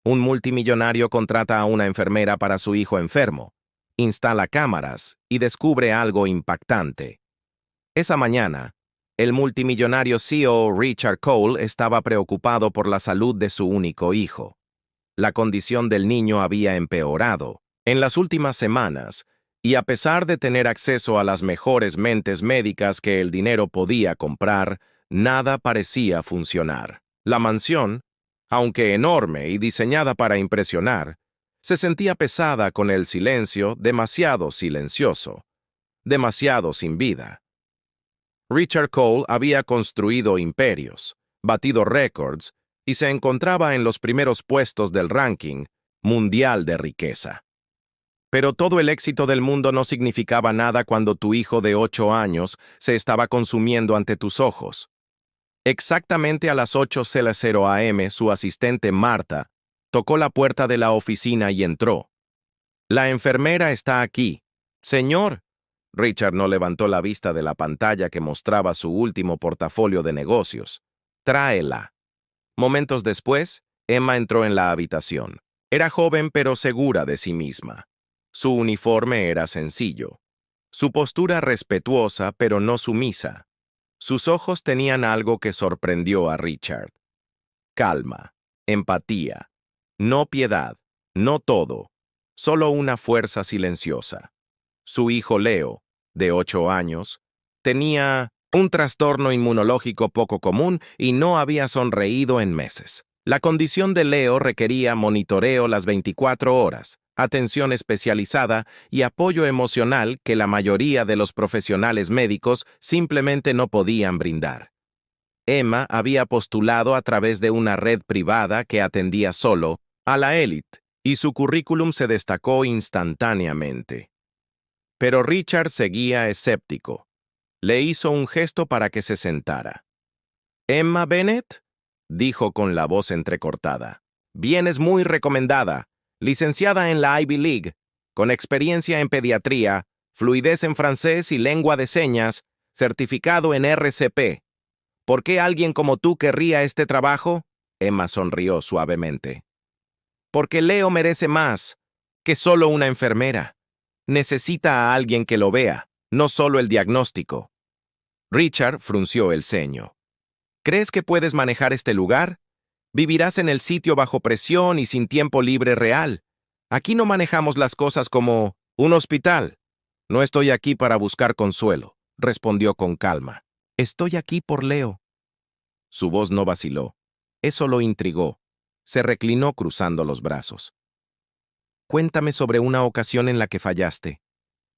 Un multimillonario contrata a una enfermera para su hijo enfermo, instala cámaras y descubre algo impactante. Esa mañana, el multimillonario CEO Richard Cole estaba preocupado por la salud de su único hijo. La condición del niño había empeorado en las últimas semanas, y a pesar de tener acceso a las mejores mentes médicas que el dinero podía comprar, nada parecía funcionar. La mansión, aunque enorme y diseñada para impresionar, se sentía pesada con el silencio demasiado silencioso, demasiado sin vida. Richard Cole había construido imperios, batido récords y se encontraba en los primeros puestos del ranking mundial de riqueza. Pero todo el éxito del mundo no significaba nada cuando tu hijo de 8 años se estaba consumiendo ante tus ojos. Exactamente a las 8:00 a.m., su asistente Marta tocó la puerta de la oficina y entró. «La enfermera está aquí. Señor». Richard no levantó la vista de la pantalla que mostraba su último portafolio de negocios. «Tráela». Momentos después, Emma entró en la habitación. Era joven pero segura de sí misma. Su uniforme era sencillo. Su postura respetuosa pero no sumisa. Sus ojos tenían algo que sorprendió a Richard. Calma, empatía, no piedad, no todo, solo una fuerza silenciosa. Su hijo Leo, de 8 años, tenía un trastorno inmunológico poco común y no había sonreído en meses. La condición de Leo requería monitoreo las 24 horas, atención especializada y apoyo emocional que la mayoría de los profesionales médicos simplemente no podían brindar. Emma había postulado a través de una red privada que atendía solo a la élite, y su currículum se destacó instantáneamente. Pero Richard seguía escéptico. Le hizo un gesto para que se sentara. «¿Emma Bennett?», dijo con la voz entrecortada. «Vienes muy recomendada, licenciada en la Ivy League, con experiencia en pediatría, fluidez en francés y lengua de señas, certificado en RCP. ¿Por qué alguien como tú querría este trabajo?». Emma sonrió suavemente. «Porque Leo merece más que solo una enfermera. Necesita a alguien que lo vea, no solo el diagnóstico». Richard frunció el ceño. «¿Crees que puedes manejar este lugar? Vivirás en el sitio bajo presión y sin tiempo libre real. Aquí no manejamos las cosas como un hospital». «No estoy aquí para buscar consuelo», respondió con calma. «Estoy aquí por Leo». Su voz no vaciló. Eso lo intrigó. Se reclinó cruzando los brazos. «Cuéntame sobre una ocasión en la que fallaste».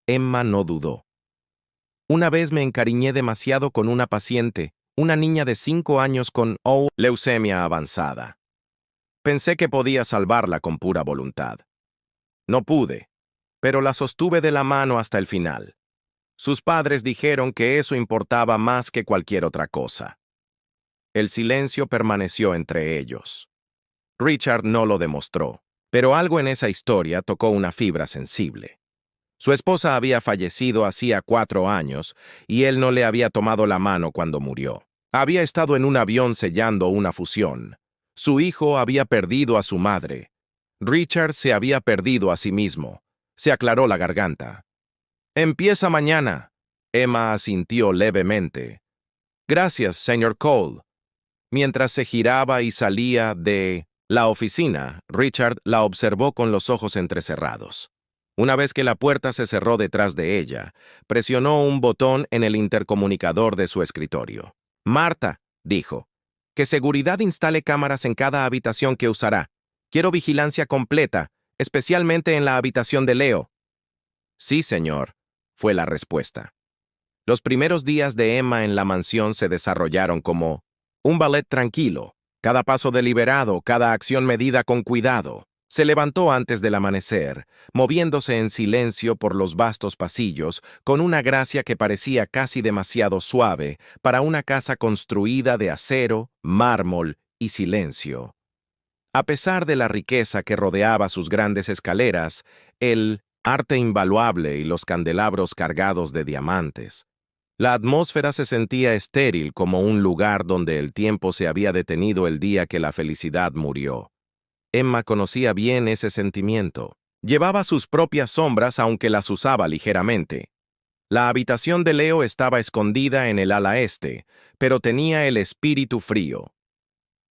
Emma no dudó. «Una vez me encariñé demasiado con una paciente, una niña de 5 años con leucemia avanzada. Pensé que podía salvarla con pura voluntad. No pude, pero la sostuve de la mano hasta el final. Sus padres dijeron que eso importaba más que cualquier otra cosa». El silencio permaneció entre ellos. Richard no lo demostró, pero algo en esa historia tocó una fibra sensible. Su esposa había fallecido hacía 4 años y él no le había tomado la mano cuando murió. Había estado en un avión sellando una fusión. Su hijo había perdido a su madre. Richard se había perdido a sí mismo. Se aclaró la garganta. «Empieza mañana». Emma asintió levemente. «Gracias, señor Cole». Mientras se giraba y salía de la oficina, Richard la observó con los ojos entrecerrados. Una vez que la puerta se cerró detrás de ella, presionó un botón en el intercomunicador de su escritorio. «Marta», dijo, «que seguridad instale cámaras en cada habitación que usará. Quiero vigilancia completa, especialmente en la habitación de Leo». «Sí, señor», fue la respuesta. Los primeros días de Emma en la mansión se desarrollaron como un ballet tranquilo, cada paso deliberado, cada acción medida con cuidado. Se levantó antes del amanecer, moviéndose en silencio por los vastos pasillos, con una gracia que parecía casi demasiado suave para una casa construida de acero, mármol y silencio. A pesar de la riqueza que rodeaba sus grandes escaleras, el arte invaluable y los candelabros cargados de diamantes, la atmósfera se sentía estéril como un lugar donde el tiempo se había detenido el día que la felicidad murió. Emma conocía bien ese sentimiento. Llevaba sus propias sombras aunque las usaba ligeramente. La habitación de Leo estaba escondida en el ala este, pero tenía el espíritu frío.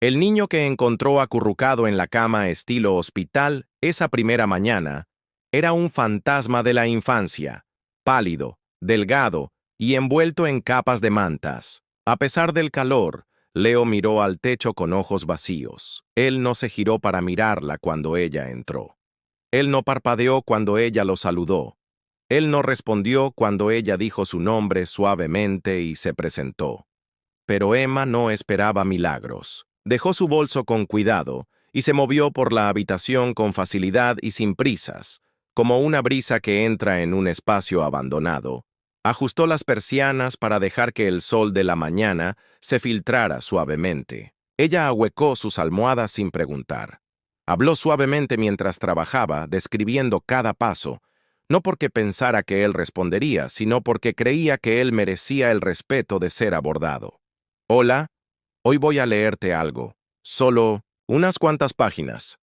El niño que encontró acurrucado en la cama estilo hospital esa primera mañana era un fantasma de la infancia, pálido, delgado y envuelto en capas de mantas. A pesar del calor, Leo miró al techo con ojos vacíos. Él no se giró para mirarla cuando ella entró. Él no parpadeó cuando ella lo saludó. Él no respondió cuando ella dijo su nombre suavemente y se presentó. Pero Emma no esperaba milagros. Dejó su bolso con cuidado y se movió por la habitación con facilidad y sin prisas, como una brisa que entra en un espacio abandonado. Ajustó las persianas para dejar que el sol de la mañana se filtrara suavemente. Ella ahuecó sus almohadas sin preguntar. Habló suavemente mientras trabajaba, describiendo cada paso, no porque pensara que él respondería, sino porque creía que él merecía el respeto de ser abordado. Hola, hoy voy a leerte algo. Solo unas cuantas páginas.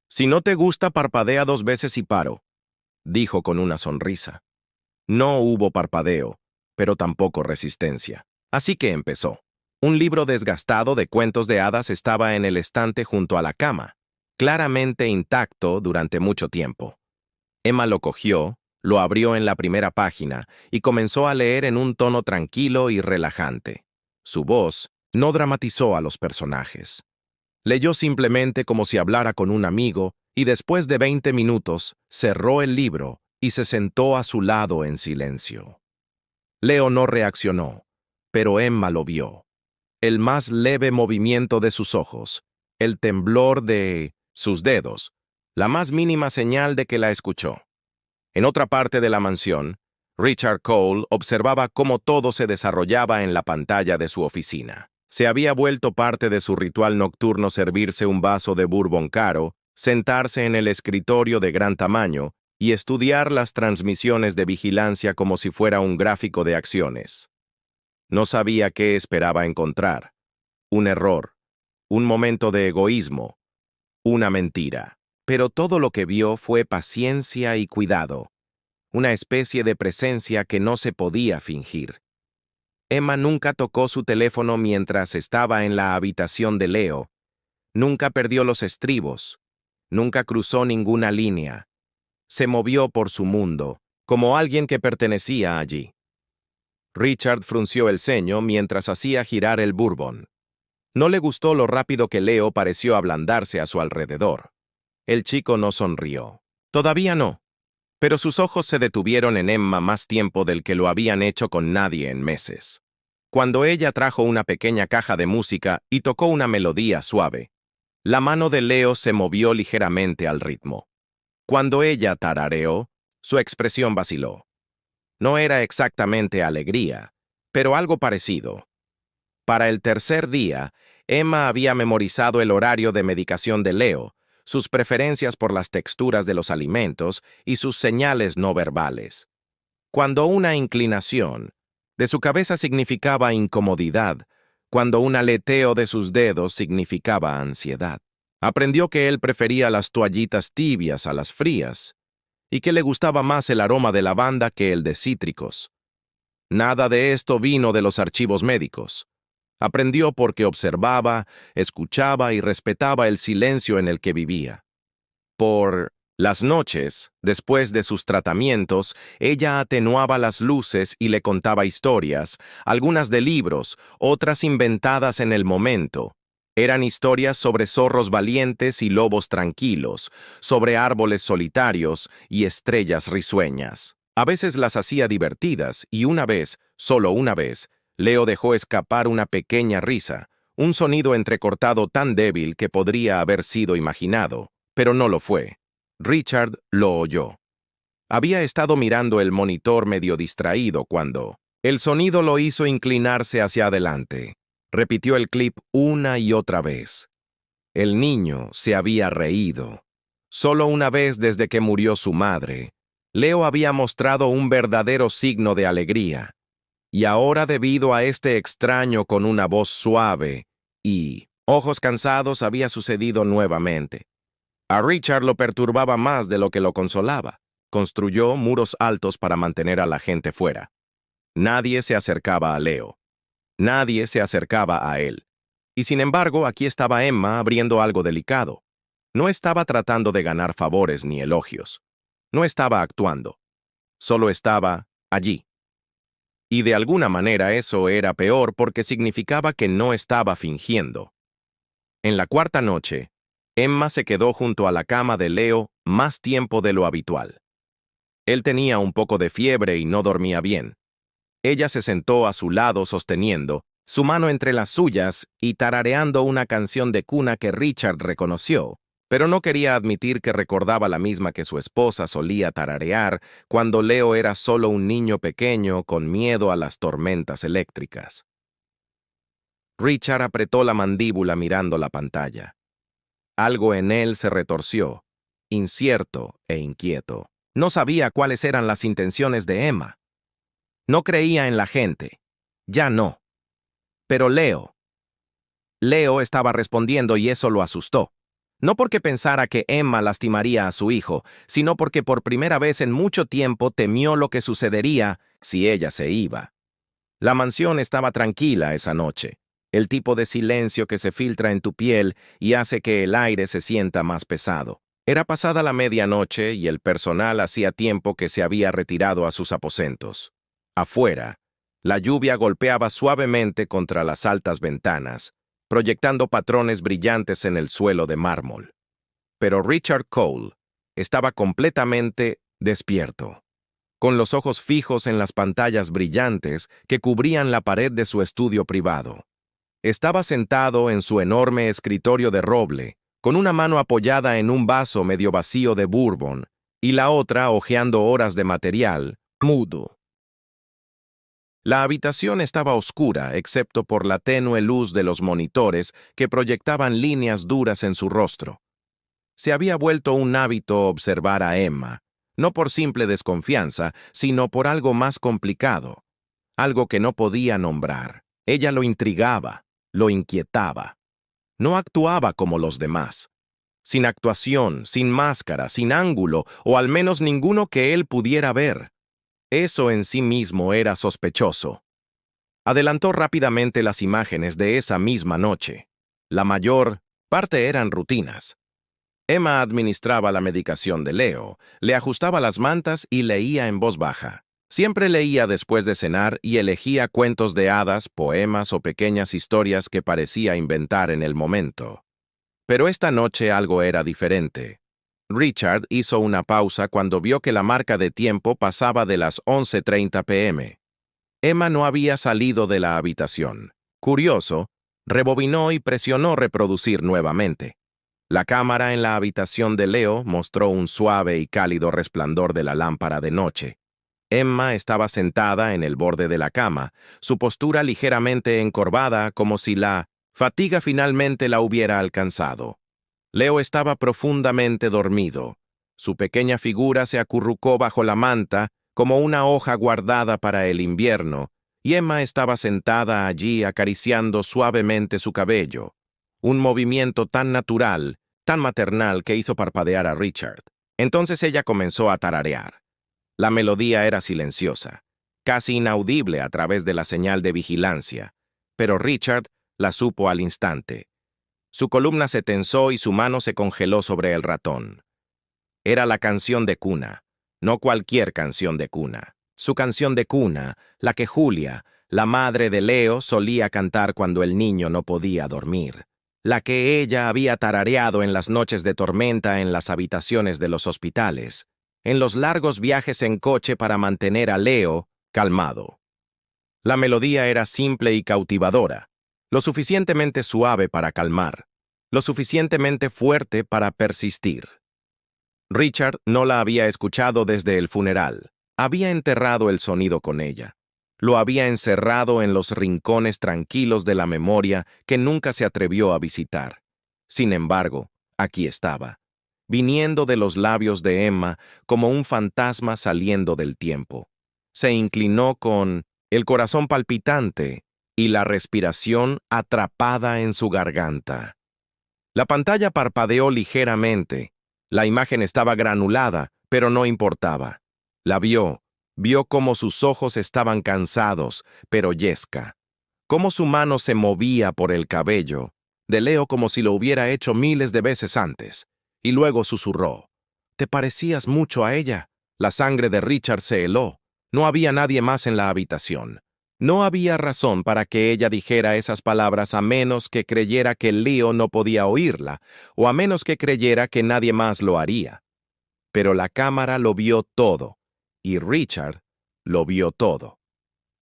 Si no te gusta, parpadea 2 veces y paro, dijo con una sonrisa. No hubo parpadeo, pero tampoco resistencia. Así que empezó. Un libro desgastado de cuentos de hadas estaba en el estante junto a la cama, claramente intacto durante mucho tiempo. Emma lo cogió, lo abrió en la primera página y comenzó a leer en un tono tranquilo y relajante. Su voz no dramatizó a los personajes. Leyó simplemente como si hablara con un amigo y después de 20 minutos cerró el libro y se sentó a su lado en silencio. Leo no reaccionó, pero Emma lo vio. El más leve movimiento de sus ojos, el temblor de sus dedos, la más mínima señal de que la escuchó. En otra parte de la mansión, Richard Cole observaba cómo todo se desarrollaba en la pantalla de su oficina. Se había vuelto parte de su ritual nocturno servirse un vaso de bourbon caro, sentarse en el escritorio de gran tamaño y estudiar las transmisiones de vigilancia como si fuera un gráfico de acciones. No sabía qué esperaba encontrar. Un error, un momento de egoísmo, una mentira. Pero todo lo que vio fue paciencia y cuidado, una especie de presencia que no se podía fingir. Emma nunca tocó su teléfono mientras estaba en la habitación de Leo, nunca perdió los estribos, nunca cruzó ninguna línea. Se movió por su mundo, como alguien que pertenecía allí. Richard frunció el ceño mientras hacía girar el bourbon. No le gustó lo rápido que Leo pareció ablandarse a su alrededor. El chico no sonrió. Todavía no, pero sus ojos se detuvieron en Emma más tiempo del que lo habían hecho con nadie en meses. Cuando ella trajo una pequeña caja de música y tocó una melodía suave, la mano de Leo se movió ligeramente al ritmo. Cuando ella tarareó, su expresión vaciló. No era exactamente alegría, pero algo parecido. Para el tercer día, Emma había memorizado el horario de medicación de Leo, sus preferencias por las texturas de los alimentos y sus señales no verbales. Cuando una inclinación de su cabeza significaba incomodidad, cuando un aleteo de sus dedos significaba ansiedad. Aprendió que él prefería las toallitas tibias a las frías y que le gustaba más el aroma de lavanda que el de cítricos. Nada de esto vino de los archivos médicos. Aprendió porque observaba, escuchaba y respetaba el silencio en el que vivía. Por las noches, después de sus tratamientos, ella atenuaba las luces y le contaba historias, algunas de libros, otras inventadas en el momento. Eran historias sobre zorros valientes y lobos tranquilos, sobre árboles solitarios y estrellas risueñas. A veces las hacía divertidas y una vez, solo una vez, Leo dejó escapar una pequeña risa, un sonido entrecortado tan débil que podría haber sido imaginado, pero no lo fue. Richard lo oyó. Había estado mirando el monitor medio distraído cuando el sonido lo hizo inclinarse hacia adelante. Repitió el clip una y otra vez. El niño se había reído. Solo una vez desde que murió su madre, Leo había mostrado un verdadero signo de alegría. Y ahora, debido a este extraño con una voz suave y ojos cansados, había sucedido nuevamente. A Richard lo perturbaba más de lo que lo consolaba. Construyó muros altos para mantener a la gente fuera. Nadie se acercaba a Leo. Nadie se acercaba a él. Y sin embargo, aquí estaba Emma abriendo algo delicado. No estaba tratando de ganar favores ni elogios. No estaba actuando. Solo estaba allí. Y de alguna manera eso era peor porque significaba que no estaba fingiendo. En la cuarta noche, Emma se quedó junto a la cama de Leo más tiempo de lo habitual. Él tenía un poco de fiebre y no dormía bien. Ella se sentó a su lado sosteniendo su mano entre las suyas y tarareando una canción de cuna que Richard reconoció, pero no quería admitir que recordaba la misma que su esposa solía tararear cuando Leo era solo un niño pequeño con miedo a las tormentas eléctricas. Richard apretó la mandíbula mirando la pantalla. Algo en él se retorció, incierto e inquieto. No sabía cuáles eran las intenciones de Emma. No creía en la gente. Ya no. Pero Leo estaba respondiendo y eso lo asustó. No porque pensara que Emma lastimaría a su hijo, sino porque por primera vez en mucho tiempo temió lo que sucedería si ella se iba. La mansión estaba tranquila esa noche, el tipo de silencio que se filtra en tu piel y hace que el aire se sienta más pesado. Era pasada la medianoche y el personal hacía tiempo que se había retirado a sus aposentos. Afuera, la lluvia golpeaba suavemente contra las altas ventanas, proyectando patrones brillantes en el suelo de mármol. Pero Richard Cole estaba completamente despierto, con los ojos fijos en las pantallas brillantes que cubrían la pared de su estudio privado. Estaba sentado en su enorme escritorio de roble, con una mano apoyada en un vaso medio vacío de bourbon y la otra hojeando horas de material, mudo. La habitación estaba oscura, excepto por la tenue luz de los monitores que proyectaban líneas duras en su rostro. Se había vuelto un hábito observar a Emma, no por simple desconfianza, sino por algo más complicado, algo que no podía nombrar. Ella lo intrigaba, lo inquietaba. No actuaba como los demás. Sin actuación, sin máscara, sin ángulo, o al menos ninguno que él pudiera ver. Eso en sí mismo era sospechoso. Adelantó rápidamente las imágenes de esa misma noche. La mayor parte eran rutinas. Emma administraba la medicación de Leo, le ajustaba las mantas y leía en voz baja. Siempre leía después de cenar y elegía cuentos de hadas, poemas o pequeñas historias que parecía inventar en el momento. Pero esta noche algo era diferente. Richard hizo una pausa cuando vio que la marca de tiempo pasaba de las 11:30 p.m. Emma no había salido de la habitación. Curioso, rebobinó y presionó reproducir nuevamente. La cámara en la habitación de Leo mostró un suave y cálido resplandor de la lámpara de noche. Emma estaba sentada en el borde de la cama, su postura ligeramente encorvada como si la fatiga finalmente la hubiera alcanzado. Leo estaba profundamente dormido. Su pequeña figura se acurrucó bajo la manta como una hoja guardada para el invierno, y Emma estaba sentada allí acariciando suavemente su cabello. Un movimiento tan natural, tan maternal que hizo parpadear a Richard. Entonces ella comenzó a tararear. La melodía era silenciosa, casi inaudible a través de la señal de vigilancia, pero Richard la supo al instante. Su columna se tensó y su mano se congeló sobre el ratón. Era la canción de cuna, no cualquier canción de cuna. Su canción de cuna, la que Julia, la madre de Leo, solía cantar cuando el niño no podía dormir. La que ella había tarareado en las noches de tormenta en las habitaciones de los hospitales, en los largos viajes en coche para mantener a Leo calmado. La melodía era simple y cautivadora, lo suficientemente suave para calmar, lo suficientemente fuerte para persistir. Richard no la había escuchado desde el funeral. Había enterrado el sonido con ella. Lo había encerrado en los rincones tranquilos de la memoria que nunca se atrevió a visitar. Sin embargo, aquí estaba, viniendo de los labios de Emma como un fantasma saliendo del tiempo. Se inclinó con el corazón palpitante y la respiración atrapada en su garganta. La pantalla parpadeó ligeramente La imagen estaba granulada, pero no importaba. La vio cómo sus ojos estaban cansados, pero yesca. Cómo su mano se movía por el cabello de Leo como si lo hubiera hecho miles de veces antes. Y luego susurró: «Te parecías mucho a ella». La sangre de Richard se heló. No había nadie más en la habitación. No había razón para que ella dijera esas palabras a menos que creyera que Leo no podía oírla, o a menos que creyera que nadie más lo haría. Pero la cámara lo vio todo, y Richard lo vio todo.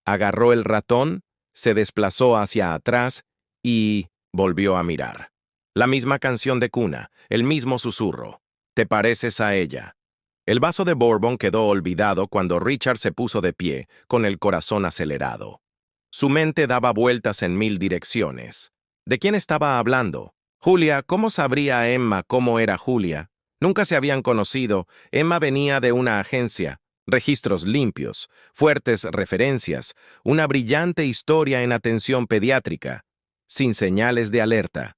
Agarró el ratón, se desplazó hacia atrás y volvió a mirar. La misma canción de cuna, el mismo susurro. «Te pareces a ella». El vaso de Bourbon quedó olvidado cuando Richard se puso de pie, con el corazón acelerado. Su mente daba vueltas en 1000 direcciones. ¿De quién estaba hablando? Julia. ¿Cómo sabría Emma cómo era Julia? Nunca se habían conocido. Emma venía de una agencia. Registros limpios, fuertes referencias, una brillante historia en atención pediátrica, sin señales de alerta.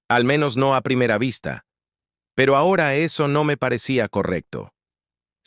Al menos no a primera vista. Pero ahora eso no me parecía correcto.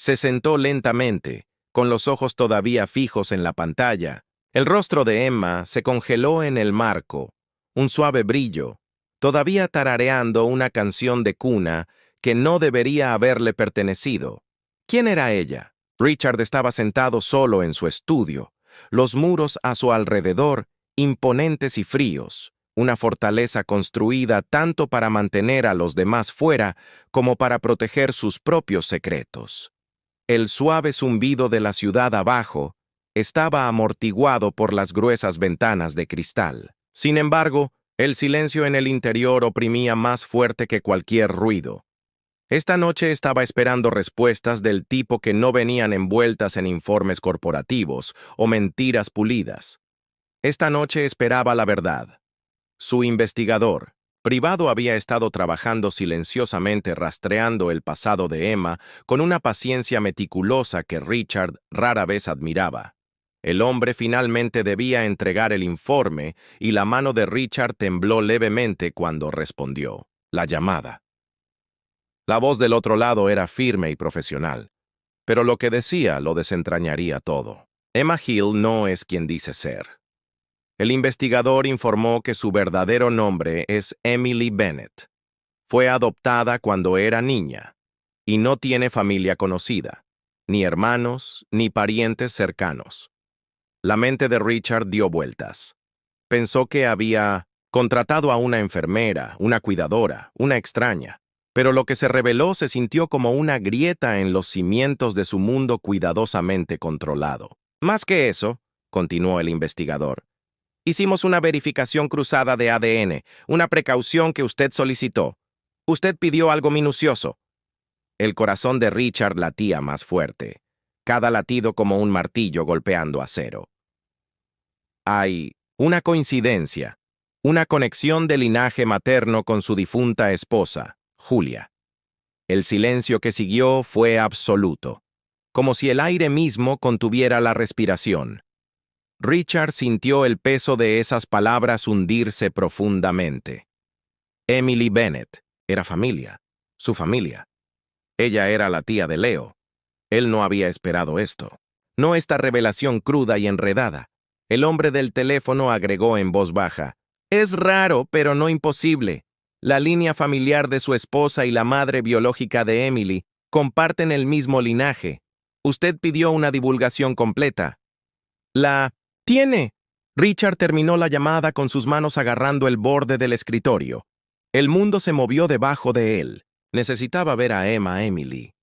Se sentó lentamente, con los ojos todavía fijos en la pantalla. El rostro de Emma se congeló en el marco, un suave brillo, todavía tarareando una canción de cuna que no debería haberle pertenecido. ¿Quién era ella? Richard estaba sentado solo en su estudio, los muros a su alrededor imponentes y fríos, una fortaleza construida tanto para mantener a los demás fuera como para proteger sus propios secretos. El suave zumbido de la ciudad abajo estaba amortiguado por las gruesas ventanas de cristal. Sin embargo, el silencio en el interior oprimía más fuerte que cualquier ruido. Esta noche estaba esperando respuestas del tipo que no venían envueltas en informes corporativos o mentiras pulidas. Esta noche esperaba la verdad. Su investigador privado había estado trabajando silenciosamente rastreando el pasado de Emma con una paciencia meticulosa que Richard rara vez admiraba. El hombre finalmente debía entregar el informe y la mano de Richard tembló levemente cuando respondió. La llamada. La voz del otro lado era firme y profesional, pero lo que decía lo desentrañaría todo. Emma Hill no es quien dice ser. El investigador informó que su verdadero nombre es Emily Bennett. Fue adoptada cuando era niña y no tiene familia conocida, ni hermanos, ni parientes cercanos. La mente de Richard dio vueltas. Pensó que había contratado a una enfermera, una cuidadora, una extraña, pero lo que se reveló se sintió como una grieta en los cimientos de su mundo cuidadosamente controlado. Más que eso, continuó el investigador, hicimos una verificación cruzada de ADN, una precaución que usted solicitó. Usted pidió algo minucioso. El corazón de Richard latía más fuerte, cada latido como un martillo golpeando acero. Hay una coincidencia, una conexión de linaje materno con su difunta esposa, Julia. El silencio que siguió fue absoluto, como si el aire mismo contuviera la respiración. Richard sintió el peso de esas palabras hundirse profundamente. Emily Bennett era familia, su familia. Ella era la tía de Leo. Él no había esperado esto. No esta revelación cruda y enredada. El hombre del teléfono agregó en voz baja: «Es raro, pero no imposible. La línea familiar de su esposa y la madre biológica de Emily comparten el mismo linaje. Usted pidió una divulgación completa». «La tiene». Richard terminó la llamada con sus manos agarrando el borde del escritorio. El mundo se movió debajo de él. Necesitaba ver a Emily.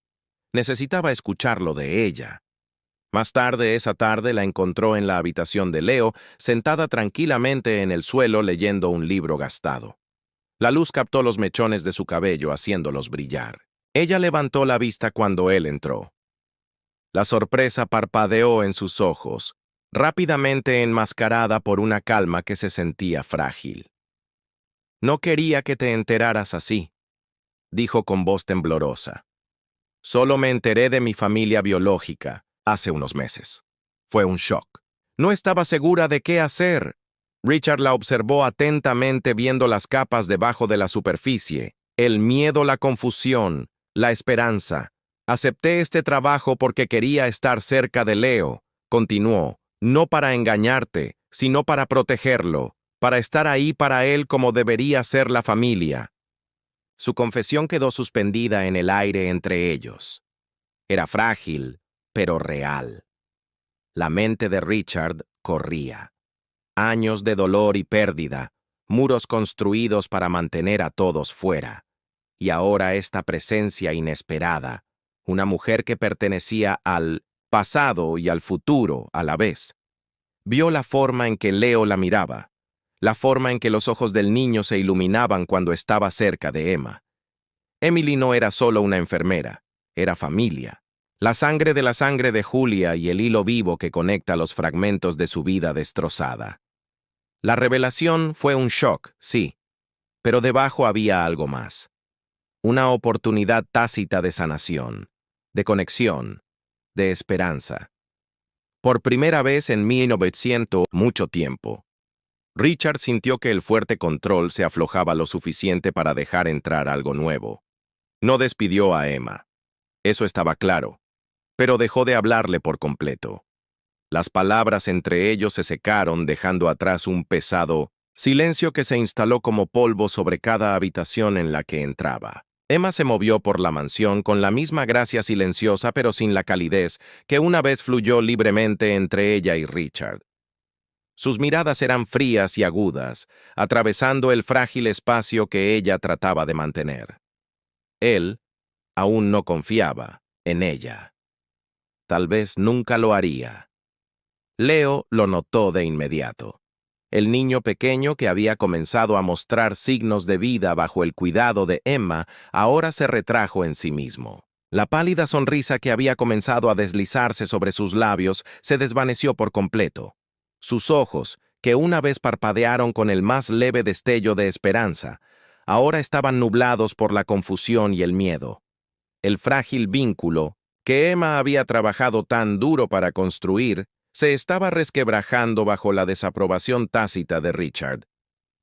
Necesitaba escucharlo de ella. Más tarde esa tarde la encontró en la habitación de Leo, sentada tranquilamente en el suelo leyendo un libro gastado. La luz captó los mechones de su cabello haciéndolos brillar. Ella levantó la vista cuando él entró. La sorpresa parpadeó en sus ojos, rápidamente enmascarada por una calma que se sentía frágil. «No quería que te enteraras así», dijo con voz temblorosa. «Solo me enteré de mi familia biológica hace unos meses. Fue un shock. No estaba segura de qué hacer». Richard la observó atentamente viendo las capas debajo de la superficie, el miedo, la confusión, La esperanza. Acepté este trabajo porque quería estar cerca de Leo, continuó, no para engañarte, sino para protegerlo, para estar ahí para él como debería ser la familia. Su confesión quedó suspendida en el aire entre ellos. Era frágil, pero real. La mente de Richard corría. Años de dolor y pérdida, muros construidos para mantener a todos fuera. Y ahora esta presencia inesperada, una mujer que pertenecía al pasado y al futuro a la vez. Vio la forma en que Leo la miraba, la forma en que los ojos del niño se iluminaban cuando estaba cerca de Emma. Emily no era solo una enfermera, era familia. La sangre de Julia y el hilo vivo que conecta los fragmentos de su vida destrozada. La revelación fue un shock, sí, pero debajo había algo más. Una oportunidad tácita de sanación, de conexión, de esperanza. Por primera vez en 1900, mucho tiempo, Richard sintió que el fuerte control se aflojaba lo suficiente para dejar entrar algo nuevo. No despidió a Emma. Eso estaba claro, pero dejó de hablarle por completo. Las palabras entre ellos se secaron, dejando atrás un pesado silencio que se instaló como polvo sobre cada habitación en la que entraba. Emma se movió por la mansión con la misma gracia silenciosa pero sin la calidez que una vez fluyó libremente entre ella y Richard. Sus miradas eran frías y agudas, atravesando el frágil espacio que ella trataba de mantener. Él aún no confiaba en ella. Tal vez nunca lo haría. Leo lo notó de inmediato. El niño pequeño que había comenzado a mostrar signos de vida bajo el cuidado de Emma ahora se retrajo en sí mismo. La pálida sonrisa que había comenzado a deslizarse sobre sus labios se desvaneció por completo. Sus ojos, que una vez parpadearon con el más leve destello de esperanza, ahora estaban nublados por la confusión y el miedo. El frágil vínculo, que Emma había trabajado tan duro para construir, se estaba resquebrajando bajo la desaprobación tácita de Richard.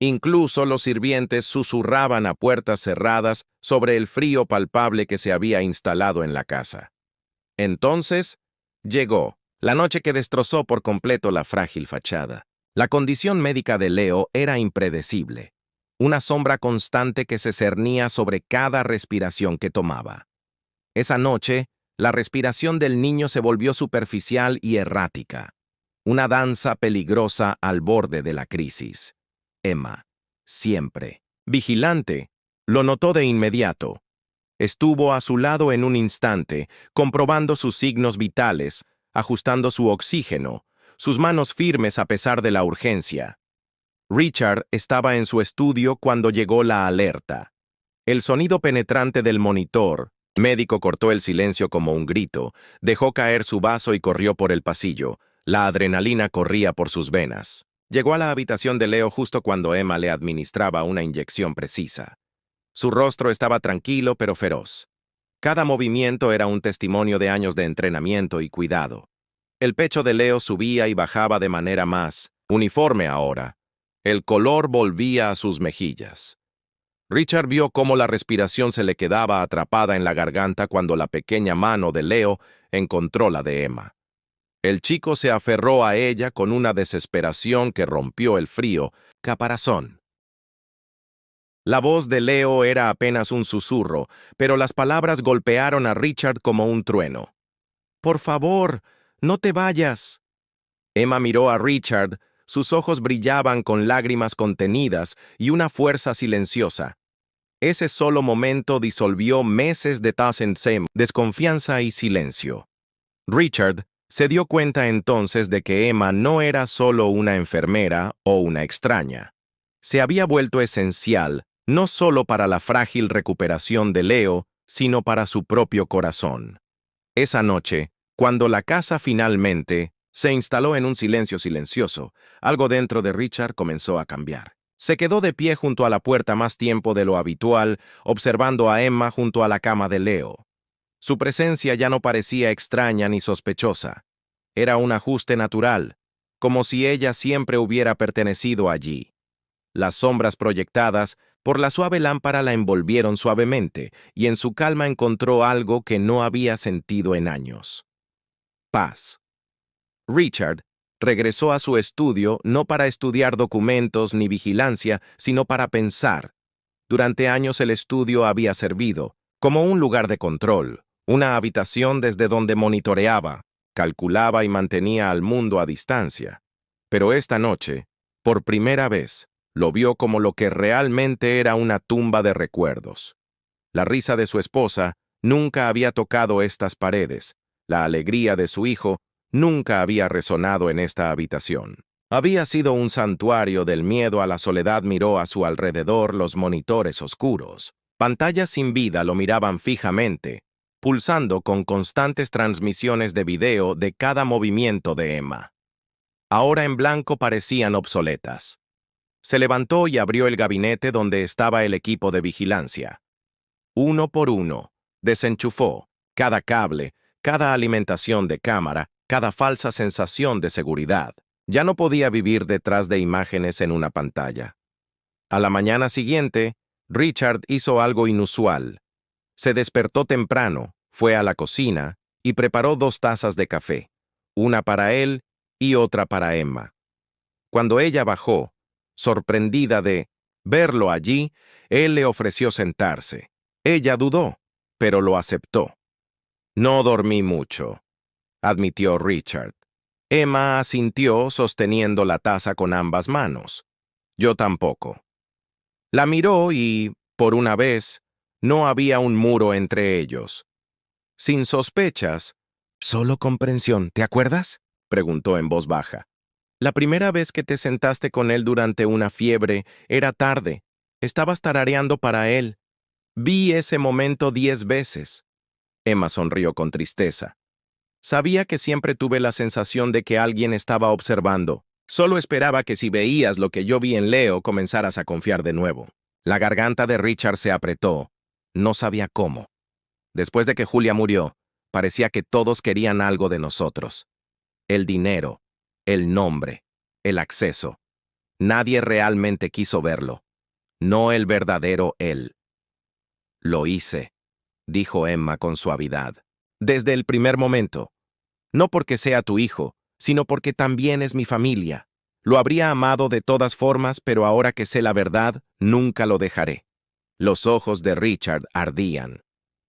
Incluso los sirvientes susurraban a puertas cerradas sobre el frío palpable que se había instalado en la casa. Entonces, llegó, la noche que destrozó por completo la frágil fachada. La condición médica de Leo era impredecible, una sombra constante que se cernía sobre cada respiración que tomaba. Esa noche, la respiración del niño se volvió superficial y errática, una danza peligrosa al borde de la crisis. Emma, siempre vigilante, lo notó de inmediato. Estuvo a su lado en un instante, comprobando sus signos vitales, ajustando su oxígeno, sus manos firmes a pesar de la urgencia. Richard estaba en su estudio cuando llegó la alerta. El sonido penetrante del monitor. El médico cortó el silencio como un grito, dejó caer su vaso y corrió por el pasillo. La adrenalina corría por sus venas. Llegó a la habitación de Leo justo cuando Emma le administraba una inyección precisa. Su rostro estaba tranquilo pero feroz. Cada movimiento era un testimonio de años de entrenamiento y cuidado. El pecho de Leo subía y bajaba de manera más uniforme ahora. El color volvía a sus mejillas. Richard vio cómo la respiración se le quedaba atrapada en la garganta cuando la pequeña mano de Leo encontró la de Emma. El chico se aferró a ella con una desesperación que rompió el frío caparazón. La voz de Leo era apenas un susurro, pero las palabras golpearon a Richard como un trueno. «Por favor, no te vayas». Emma miró a Richard, sus ojos brillaban con lágrimas contenidas y una fuerza silenciosa. Ese solo momento disolvió meses de desconfianza y silencio. Richard se dio cuenta entonces de que Emma no era solo una enfermera o una extraña. Se había vuelto esencial, no solo para la frágil recuperación de Leo, sino para su propio corazón. Esa noche, cuando la casa finalmente se instaló en un silencio silencioso, algo dentro de Richard comenzó a cambiar. Se quedó de pie junto a la puerta más tiempo de lo habitual, observando a Emma junto a la cama de Leo. Su presencia ya no parecía extraña ni sospechosa. Era un ajuste natural, como si ella siempre hubiera pertenecido allí. Las sombras proyectadas Por la suave lámpara la envolvieron suavemente, y en su calma encontró algo que no había sentido en años. Paz. Richard regresó a su estudio no para estudiar documentos ni vigilancia, sino para pensar. Durante años el estudio había servido como un lugar de control, una habitación desde donde monitoreaba, calculaba y mantenía al mundo a distancia. Pero esta noche, por primera vez, lo vio como lo que realmente era una tumba de recuerdos. La risa de su esposa nunca había tocado estas paredes. La alegría de su hijo nunca había resonado en esta habitación. Había sido un santuario del miedo a la soledad. Miró a su alrededor los monitores oscuros. Pantallas sin vida lo miraban fijamente, pulsando con constantes transmisiones de video de cada movimiento de Emma. Ahora en blanco parecían obsoletas. Se levantó y abrió el gabinete donde estaba el equipo de vigilancia. Uno por uno, desenchufó cada cable, cada alimentación de cámara, cada falsa sensación de seguridad. Ya no podía vivir detrás de imágenes en una pantalla. A la mañana siguiente, Richard hizo algo inusual. Se despertó temprano, fue a la cocina y preparó 2 tazas de café, una para él y otra para Emma. Cuando ella bajó, sorprendida de verlo allí, él le ofreció sentarse. Ella dudó, pero lo aceptó. No dormí mucho, admitió Richard. Emma asintió sosteniendo la taza con ambas manos. Yo tampoco. La miró y, por una vez, no había un muro entre ellos. Sin sospechas, solo comprensión, ¿te acuerdas?, preguntó en voz baja. La primera vez que te sentaste con él durante una fiebre, era tarde. Estabas tarareando para él. Vi ese momento 10 veces. Emma sonrió con tristeza. Sabía que siempre tuve la sensación de que alguien estaba observando. Solo esperaba que si veías lo que yo vi en Leo, comenzaras a confiar de nuevo. La garganta de Richard se apretó. No sabía cómo. Después de que Julia murió, parecía que todos querían algo de nosotros. El dinero, el nombre, el acceso. Nadie realmente quiso verlo. No el verdadero él. Lo hice, dijo Emma con suavidad. Desde el primer momento. No porque sea tu hijo, sino porque también es mi familia. Lo habría amado de todas formas, pero ahora que sé la verdad, nunca lo dejaré. Los ojos de Richard ardían.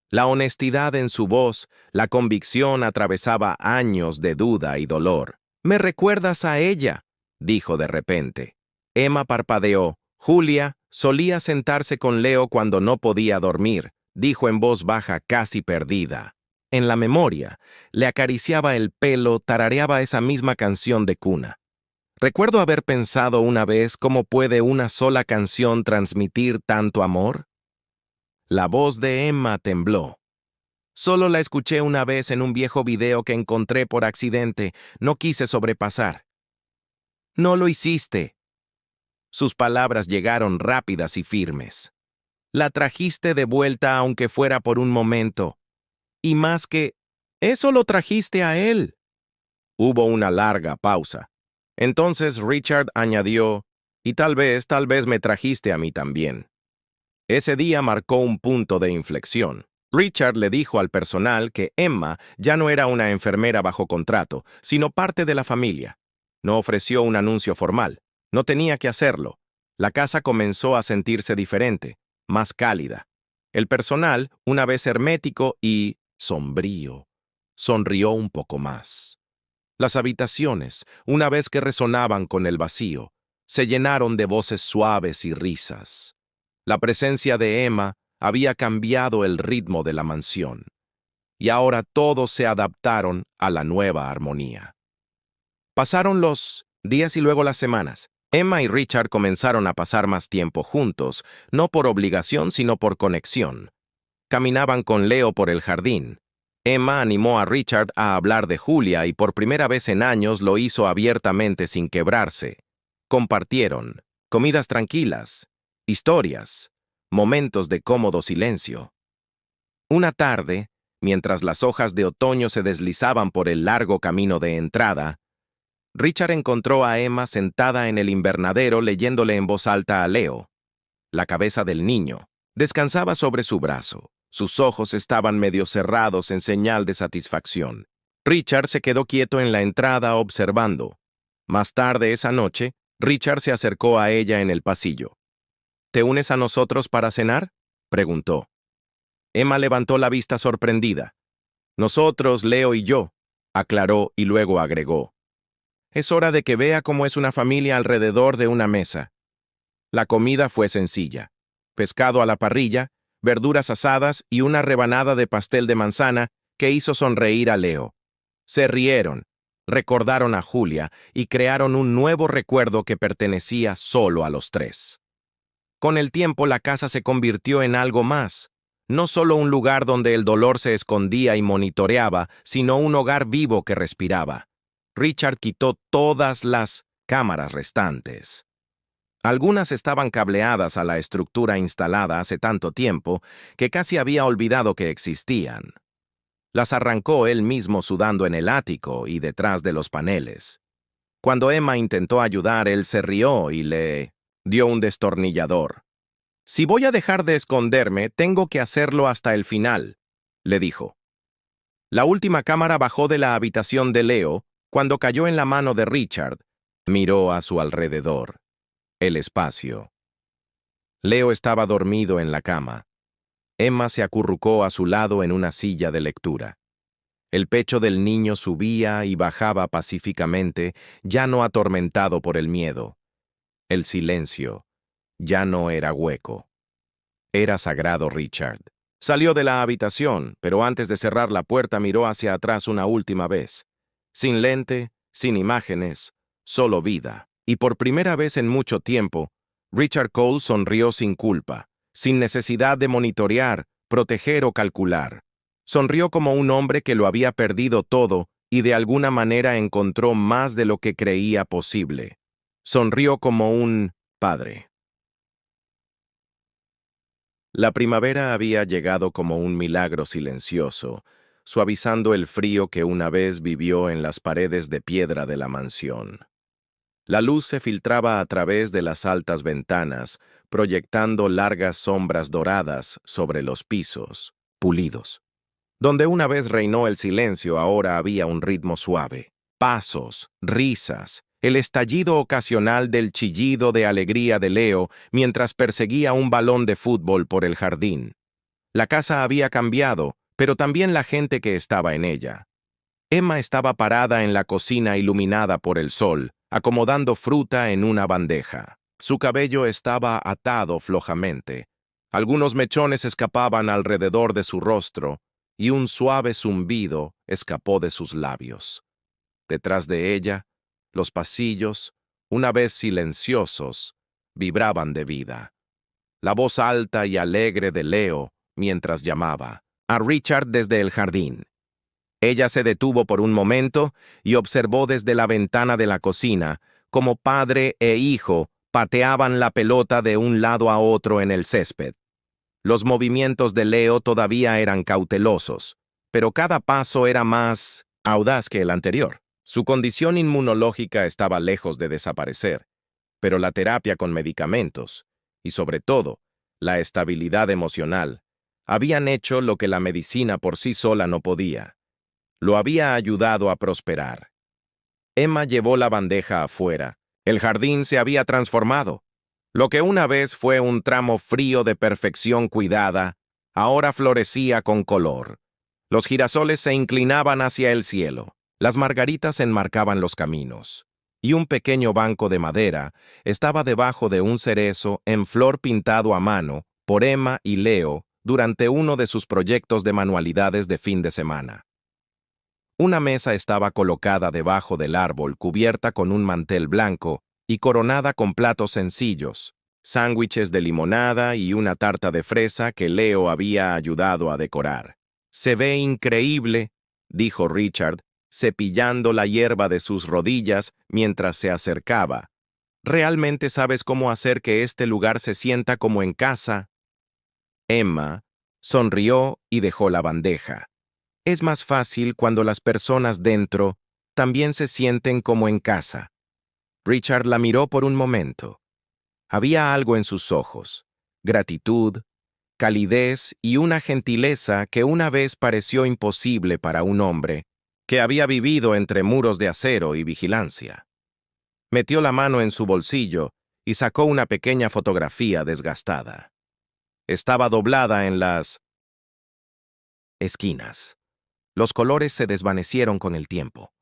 La honestidad en su voz, la convicción atravesaba años de duda y dolor. «Me recuerdas a ella», dijo de repente. Emma parpadeó. Julia solía sentarse con Leo cuando no podía dormir, dijo en voz baja casi perdida. En la memoria, le acariciaba el pelo, tarareaba esa misma canción de cuna. Recuerdo haber pensado una vez cómo puede una sola canción transmitir tanto amor. La voz de Emma tembló. Solo la escuché una vez en un viejo video que encontré por accidente. No quise sobrepasar. No lo hiciste. Sus palabras llegaron rápidas y firmes. La trajiste de vuelta aunque fuera por un momento. Y más que eso lo trajiste a él. Hubo una larga pausa. Entonces Richard añadió, y tal vez me trajiste a mí también. Ese día marcó un punto de inflexión. Richard le dijo al personal que Emma ya no era una enfermera bajo contrato, sino parte de la familia. No ofreció un anuncio formal. No tenía que hacerlo. La casa comenzó a sentirse diferente, más cálida. El personal, una vez hermético y sombrío, sonrió un poco más. Las habitaciones, una vez que resonaban con el vacío, se llenaron de voces suaves y risas. La presencia de Emma había cambiado el ritmo de la mansión, y ahora todos se adaptaron a la nueva armonía. Pasaron los días y luego las semanas. Emma y Richard comenzaron a pasar más tiempo juntos, no por obligación, sino por conexión. Caminaban con Leo por el jardín. Emma animó a Richard a hablar de Julia y por primera vez en años lo hizo abiertamente sin quebrarse. Compartieron comidas tranquilas, historias, momentos de cómodo silencio. Una tarde, mientras las hojas de otoño se deslizaban por el largo camino de entrada, Richard encontró a Emma sentada en el invernadero leyéndole en voz alta a Leo. La cabeza del niño descansaba sobre su brazo. Sus ojos estaban medio cerrados en señal de satisfacción. Richard se quedó quieto en la entrada observando. Más tarde esa noche, Richard se acercó a ella en el pasillo. ¿Te unes a nosotros para cenar?, preguntó. Emma levantó la vista sorprendida. Nosotros, Leo y yo, aclaró y luego agregó. Es hora de que vea cómo es una familia alrededor de una mesa. La comida fue sencilla. Pescado a la parrilla, verduras asadas y una rebanada de pastel de manzana que hizo sonreír a Leo. Se rieron, recordaron a Julia y crearon un nuevo recuerdo que pertenecía solo a los tres. Con el tiempo la casa se convirtió en algo más, no solo un lugar donde el dolor se escondía y monitoreaba, sino un hogar vivo que respiraba. Richard quitó todas las cámaras restantes. Algunas estaban cableadas a la estructura instalada hace tanto tiempo que casi había olvidado que existían. Las arrancó él mismo sudando en el ático y detrás de los paneles. Cuando Emma intentó ayudar, él se rió y le dio un destornillador. Si voy a dejar de esconderme, tengo que hacerlo hasta el final, le dijo. La última cámara bajó de la habitación de Leo cuando cayó en la mano de Richard. Miró a su alrededor. El espacio. Leo estaba dormido en la cama. Emma se acurrucó a su lado en una silla de lectura. El pecho del niño subía y bajaba pacíficamente, ya no atormentado por el miedo. El silencio ya no era hueco. Era sagrado Richard. Salió de la habitación, pero antes de cerrar la puerta miró hacia atrás una última vez. Sin lente, sin imágenes, solo vida. Y por primera vez en mucho tiempo, Richard Cole sonrió sin culpa, sin necesidad de monitorear, proteger o calcular. Sonrió como un hombre que lo había perdido todo y de alguna manera encontró más de lo que creía posible. Sonrió como un padre. La primavera había llegado como un milagro silencioso, suavizando el frío que una vez vivió en las paredes de piedra de la mansión. La luz se filtraba a través de las altas ventanas, proyectando largas sombras doradas sobre los pisos, pulidos. Donde una vez reinó el silencio, ahora había un ritmo suave. Pasos, risas, el estallido ocasional del chillido de alegría de Leo mientras perseguía un balón de fútbol por el jardín. La casa había cambiado, pero también la gente que estaba en ella. Emma estaba parada en la cocina iluminada por el sol, acomodando fruta en una bandeja. Su cabello estaba atado flojamente. Algunos mechones escapaban alrededor de su rostro, y un suave zumbido escapó de sus labios. Detrás de ella, los pasillos, una vez silenciosos, vibraban de vida. La voz alta y alegre de Leo mientras llamaba a Richard desde el jardín. Ella se detuvo por un momento y observó desde la ventana de la cocina cómo padre e hijo pateaban la pelota de un lado a otro en el césped. Los movimientos de Leo todavía eran cautelosos, pero cada paso era más audaz que el anterior. Su condición inmunológica estaba lejos de desaparecer, pero la terapia con medicamentos, y sobre todo, la estabilidad emocional, habían hecho lo que la medicina por sí sola no podía. Lo había ayudado a prosperar. Emma llevó la bandeja afuera. El jardín se había transformado. Lo que una vez fue un tramo frío de perfección cuidada, ahora florecía con color. Los girasoles se inclinaban hacia el cielo. Las margaritas enmarcaban los caminos. Y un pequeño banco de madera estaba debajo de un cerezo en flor pintado a mano por Emma y Leo durante uno de sus proyectos de manualidades de fin de semana. Una mesa estaba colocada debajo del árbol, cubierta con un mantel blanco y coronada con platos sencillos, sándwiches de limonada y una tarta de fresa que Leo había ayudado a decorar. «Se ve increíble», dijo Richard, cepillando la hierba de sus rodillas mientras se acercaba. «¿Realmente sabes cómo hacer que este lugar se sienta como en casa?» Emma sonrió y dejó la bandeja. Es más fácil cuando las personas dentro también se sienten como en casa. Richard la miró por un momento. Había algo en sus ojos, gratitud, calidez y una gentileza que una vez pareció imposible para un hombre que había vivido entre muros de acero y vigilancia. Metió la mano en su bolsillo y sacó una pequeña fotografía desgastada. Estaba doblada en las esquinas. Los colores se desvanecieron con el tiempo.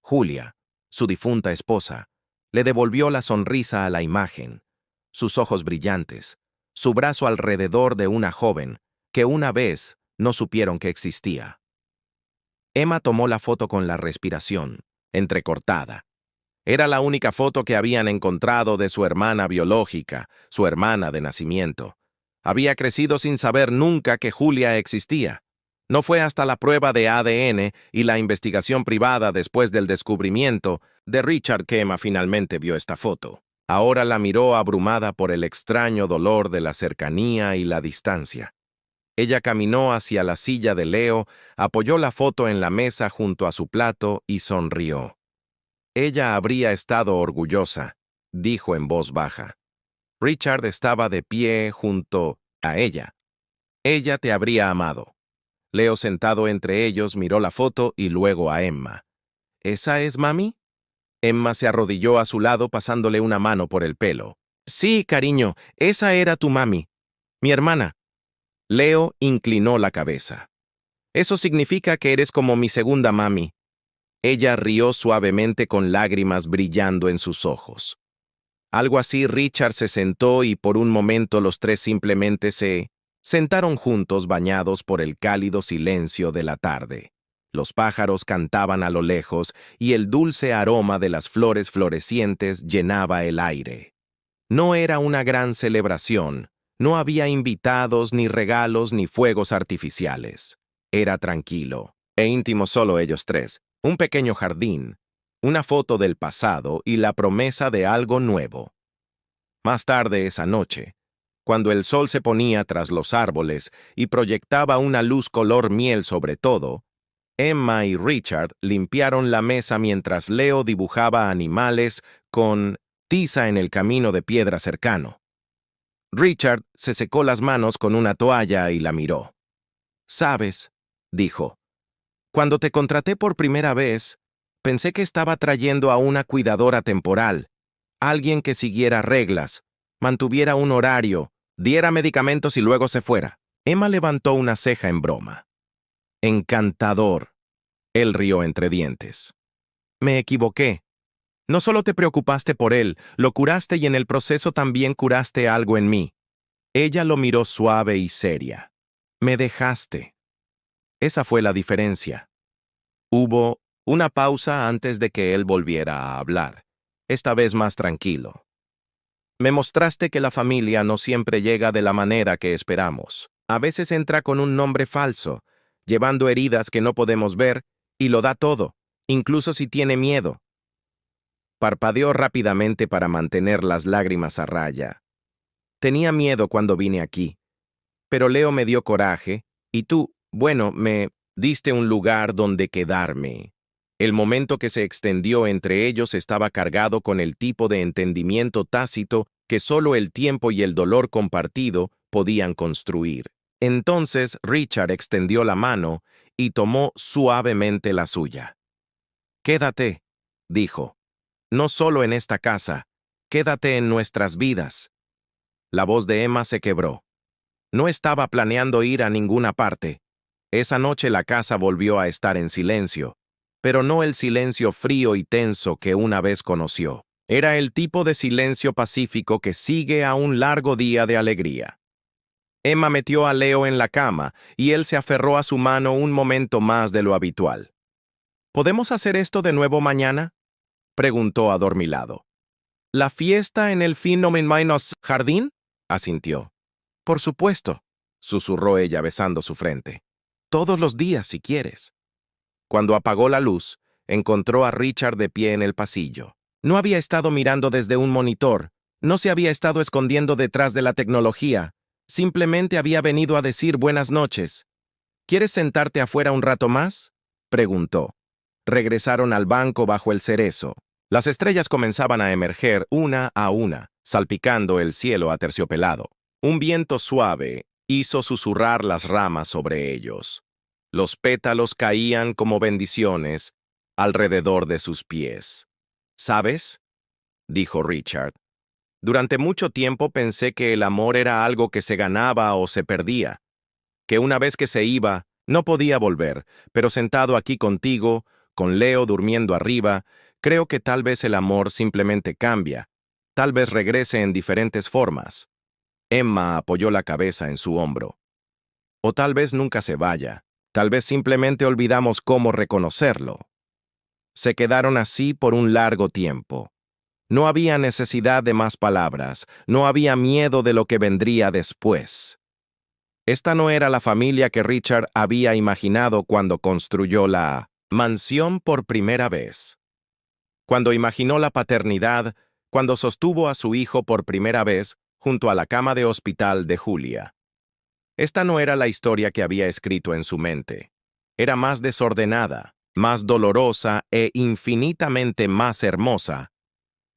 Julia, su difunta esposa, le devolvió la sonrisa a la imagen, sus ojos brillantes, su brazo alrededor de una joven que una vez no supieron que existía. Emma tomó la foto con la respiración, entrecortada. Era la única foto que habían encontrado de su hermana biológica, su hermana de nacimiento. Había crecido sin saber nunca que Julia existía. No fue hasta la prueba de ADN y la investigación privada después del descubrimiento de Richard que Emma finalmente vio esta foto. Ahora la miró abrumada por el extraño dolor de la cercanía y la distancia. Ella caminó hacia la silla de Leo, apoyó la foto en la mesa junto a su plato y sonrió. Ella habría estado orgullosa, dijo en voz baja. Richard estaba de pie junto a ella. Ella te habría amado. Leo, sentado entre ellos, miró la foto y luego a Emma. ¿Esa es mami? Emma se arrodilló a su lado pasándole una mano por el pelo. Sí, cariño, esa era tu mami. Mi hermana. Leo inclinó la cabeza. Eso significa que eres como mi segunda mami. Ella rió suavemente con lágrimas brillando en sus ojos. Algo así, Richard se sentó y por un momento los tres simplemente se sentaron juntos bañados por el cálido silencio de la tarde. Los pájaros cantaban a lo lejos y el dulce aroma de las flores florecientes llenaba el aire. No era una gran celebración, no había invitados, ni regalos, ni fuegos artificiales. Era tranquilo e íntimo solo ellos tres, un pequeño jardín, una foto del pasado y la promesa de algo nuevo. Más tarde esa noche, cuando el sol se ponía tras los árboles y proyectaba una luz color miel sobre todo, Emma y Richard limpiaron la mesa mientras Leo dibujaba animales con tiza en el camino de piedra cercano. Richard se secó las manos con una toalla y la miró. «Sabes», dijo, «cuando te contraté por primera vez, pensé que estaba trayendo a una cuidadora temporal, alguien que siguiera reglas, mantuviera un horario, diera medicamentos y luego se fuera». Emma levantó una ceja en broma. «Encantador», él rió entre dientes. «Me equivoqué. No solo te preocupaste por él, lo curaste y en el proceso también curaste algo en mí». Ella lo miró suave y seria. «Me dejaste». Esa fue la diferencia. Hubo una pausa antes de que él volviera a hablar, esta vez más tranquilo. «Me mostraste que la familia no siempre llega de la manera que esperamos. A veces entra con un nombre falso, llevando heridas que no podemos ver, y lo da todo, incluso si tiene miedo». Parpadeó rápidamente para mantener las lágrimas a raya. «Tenía miedo cuando vine aquí, pero Leo me dio coraje, y tú, bueno, me diste un lugar donde quedarme». El momento que se extendió entre ellos estaba cargado con el tipo de entendimiento tácito que solo el tiempo y el dolor compartido podían construir. Entonces Richard extendió la mano y tomó suavemente la suya. «Quédate», dijo, «no solo en esta casa, quédate en nuestras vidas». La voz de Emma se quebró. No estaba planeando ir a ninguna parte. Esa noche la casa volvió a estar en silencio, pero no el silencio frío y tenso que una vez conoció. Era el tipo de silencio pacífico que sigue a un largo día de alegría. Emma metió a Leo en la cama y él se aferró a su mano un momento más de lo habitual. «¿Podemos hacer esto de nuevo mañana?», preguntó adormilado. «¿La fiesta en el Phänomenos Jardín?», asintió. «Por supuesto», susurró ella besando su frente. «Todos los días, si quieres». Cuando apagó la luz, encontró a Richard de pie en el pasillo. No había estado mirando desde un monitor, no se había estado escondiendo detrás de la tecnología, simplemente había venido a decir buenas noches. «¿Quieres sentarte afuera un rato más?», preguntó. Regresaron al banco bajo el cerezo. Las estrellas comenzaban a emerger una a una, salpicando el cielo aterciopelado. Un viento suave hizo susurrar las ramas sobre ellos. Los pétalos caían como bendiciones alrededor de sus pies. ¿Sabes?, dijo Richard. Durante mucho tiempo pensé que el amor era algo que se ganaba o se perdía, que una vez que se iba, no podía volver, pero sentado aquí contigo, con Leo durmiendo arriba, creo que tal vez el amor simplemente cambia, tal vez regrese en diferentes formas. Emma apoyó la cabeza en su hombro. O tal vez nunca se vaya, tal vez simplemente olvidamos cómo reconocerlo. Se quedaron así por un largo tiempo. No había necesidad de más palabras, no había miedo de lo que vendría después. Esta no era la familia que Richard había imaginado cuando construyó la mansión por primera vez. Cuando imaginó la paternidad, cuando sostuvo a su hijo por primera vez junto a la cama de hospital de Julia. Esta no era la historia que había escrito en su mente. Era más desordenada, más dolorosa e infinitamente más hermosa.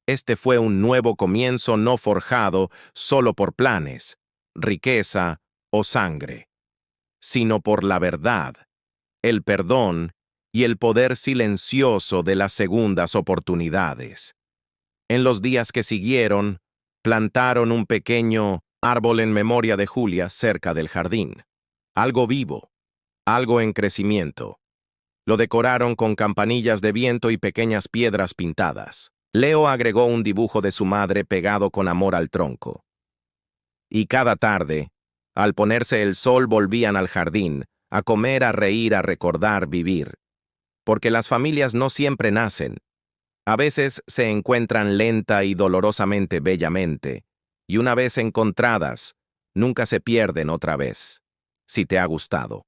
Este fue un nuevo comienzo no forjado solo por planes, riqueza o sangre, sino por la verdad, el perdón y el poder silencioso de las segundas oportunidades. En los días que siguieron, plantaron un pequeño árbol en memoria de Julia cerca del jardín. Algo vivo, algo en crecimiento. Lo decoraron con campanillas de viento y pequeñas piedras pintadas. Leo agregó un dibujo de su madre pegado con amor al tronco. Y cada tarde, al ponerse el sol, volvían al jardín, a comer, a reír, a recordar, vivir. Porque las familias no siempre nacen. A veces se encuentran lenta y dolorosamente bellamente, y una vez encontradas, nunca se pierden otra vez. Si te ha gustado.